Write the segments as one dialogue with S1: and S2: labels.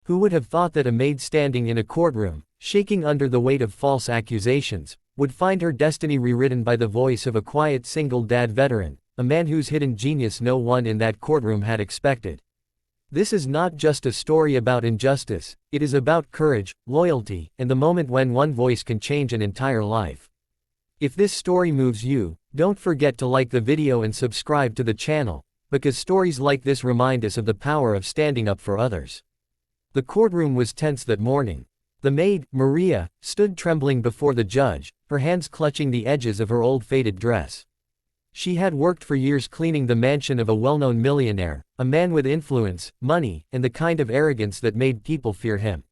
S1: Who would have thought that a maid standing in a courtroom, shaking under the weight of false accusations, would find her destiny rewritten by the voice of a quiet single-dad veteran, a man whose hidden genius no one in that courtroom had expected. This is not just a story about injustice, it is about courage, loyalty, and the moment when one voice can change an entire life. If this story moves you, don't forget to like the video and subscribe to the channel, because stories like this remind us of the power of standing up for others. The courtroom was tense that morning. The maid, Maria, stood trembling before the judge, her hands clutching the edges of her old faded dress. She had worked for years cleaning the mansion of a well-known millionaire, a man with influence, money, and the kind of arrogance that made people fear him.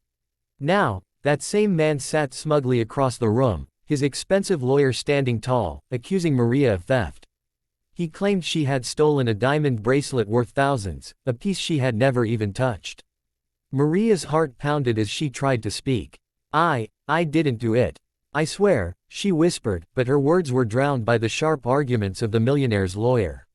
S1: Now, that same man sat smugly across the room, his expensive lawyer standing tall, accusing Maria of theft. He claimed she had stolen a diamond bracelet worth thousands, a piece she had never even touched. Maria's heart pounded as she tried to speak. I didn't do it. I swear, she whispered, but her words were drowned by the sharp arguments of the millionaire's lawyer.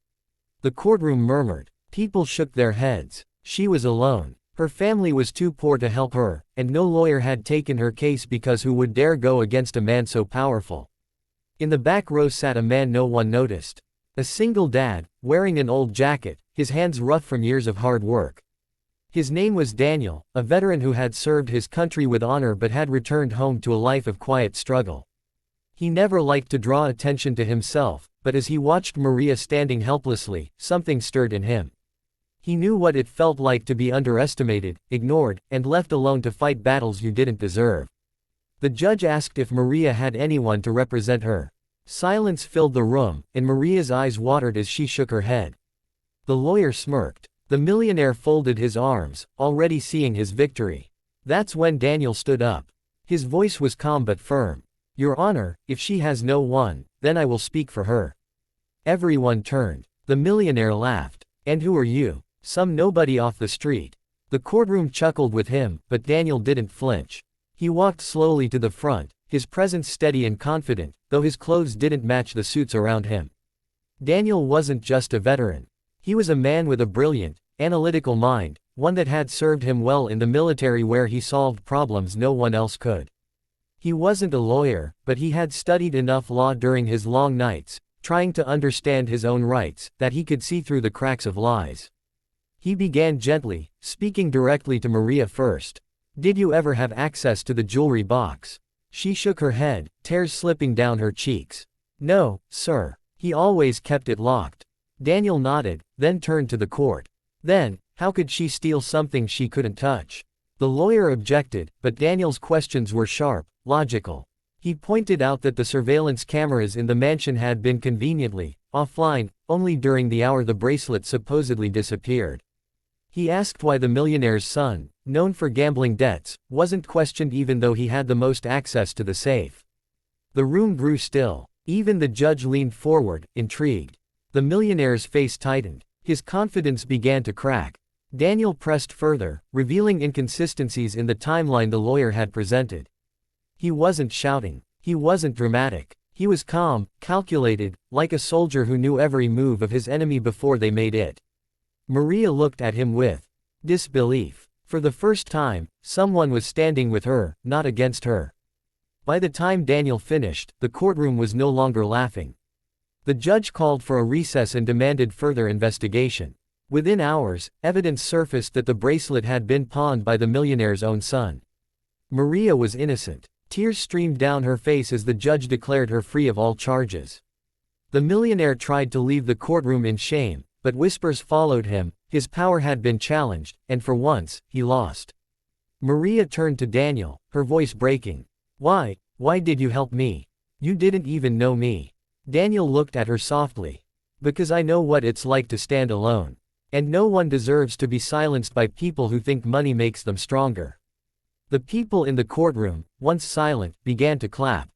S1: The courtroom murmured. People shook their heads. She was alone. Her family was too poor to help her, and no lawyer had taken her case because who would dare go against a man so powerful? In the back row sat a man no one noticed. A single dad, wearing an old jacket, his hands rough from years of hard work. His name was Daniel, a veteran who had served his country with honor but had returned home to a life of quiet struggle. He never liked to draw attention to himself, but as he watched Maria standing helplessly, something stirred in him. He knew what it felt like to be underestimated, ignored, and left alone to fight battles you didn't deserve. The judge asked if Maria had anyone to represent her. Silence filled the room, and Maria's eyes watered as she shook her head. The lawyer smirked. The millionaire folded his arms, already seeing his victory. That's when Daniel stood up. His voice was calm but firm. Your Honor, if she has no one, then I will speak for her. Everyone turned. The millionaire laughed. And who are you? Some nobody off the street. The courtroom chuckled with him, but Daniel didn't flinch. He walked slowly to the front, his presence steady and confident, though his clothes didn't match the suits around him. Daniel wasn't just a veteran. He was a man with a brilliant, analytical mind, one that had served him well in the military where he solved problems no one else could. He wasn't a lawyer, but he had studied enough law during his long nights, trying to understand his own rights, that he could see through the cracks of lies. He began gently, speaking directly to Maria first. Did you ever have access to the jewelry box? She shook her head, tears slipping down her cheeks. No, sir. He always kept it locked. Daniel nodded, then turned to the court. Then, how could she steal something she couldn't touch? The lawyer objected, but Daniel's questions were sharp, logical. He pointed out that the surveillance cameras in the mansion had been conveniently offline, only during the hour the bracelet supposedly disappeared. He asked why the millionaire's son, known for gambling debts, wasn't questioned even though he had the most access to the safe. The room grew still. Even the judge leaned forward, intrigued. The millionaire's face tightened. His confidence began to crack. Daniel pressed further, revealing inconsistencies in the timeline the lawyer had presented. He wasn't shouting. He wasn't dramatic. He was calm, calculated, like a soldier who knew every move of his enemy before they made it. Maria looked at him with disbelief. For the first time, someone was standing with her, not against her. By the time Daniel finished, the courtroom was no longer laughing. The judge called for a recess and demanded further investigation. Within hours, evidence surfaced that the bracelet had been pawned by the millionaire's own son. Maria was innocent. Tears streamed down her face as the judge declared her free of all charges. The millionaire tried to leave the courtroom in shame, but whispers followed him. His power had been challenged, and for once, he lost. Maria turned to Daniel, her voice breaking. Why did you help me? You didn't even know me. Daniel looked at her softly. Because I know what it's like to stand alone. And no one deserves to be silenced by people who think money makes them stronger. The people in the courtroom, once silent, began to clap.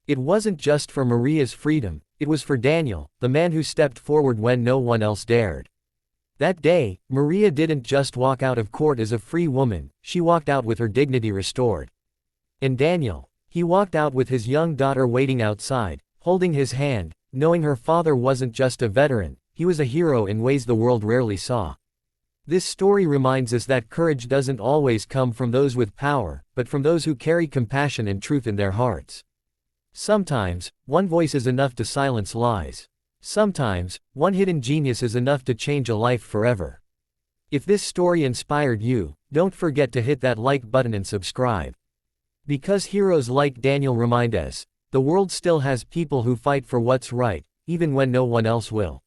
S1: It wasn't just for Maria's freedom, it was for Daniel, the man who stepped forward when no one else dared. That day, Maria didn't just walk out of court as a free woman, she walked out with her dignity restored. And Daniel, he walked out with his young daughter waiting outside, holding his hand, knowing her father wasn't just a veteran, he was a hero in ways the world rarely saw. This story reminds us that courage doesn't always come from those with power, but from those who carry compassion and truth in their hearts. Sometimes, one voice is enough to silence lies. Sometimes, one hidden genius is enough to change a life forever. If this story inspired you, don't forget to hit that like button and subscribe. Because heroes like Daniel remind us, the world still has people who fight for what's right, even when no one else will.